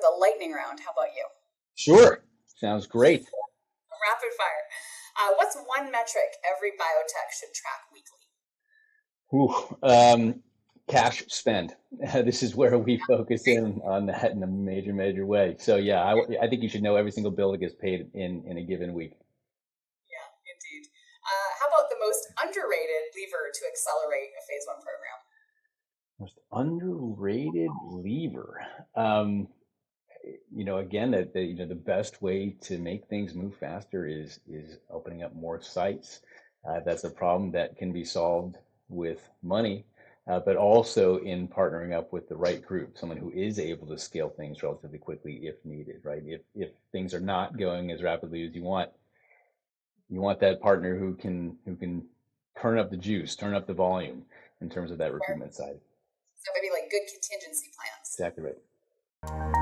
a lightning round. How about you? Sure. Sounds great. Rapid fire. What's one metric every biotech should track weekly? Cash spend. This is where we focus in on that in a major way. So yeah, I think you should know every single bill that gets paid in a given week. Yeah, indeed. How about the most underrated lever to accelerate a phase 1 program? Most underrated lever. Again, the best way to make things move faster is opening up more sites. That's a problem that can be solved with money, but also in partnering up with the right group, someone who is able to scale things relatively quickly if needed, right? If things are not going as rapidly as you want that partner who can turn up the juice, turn up the volume in terms of that recruitment side. So maybe like good contingency plans. Exactly right.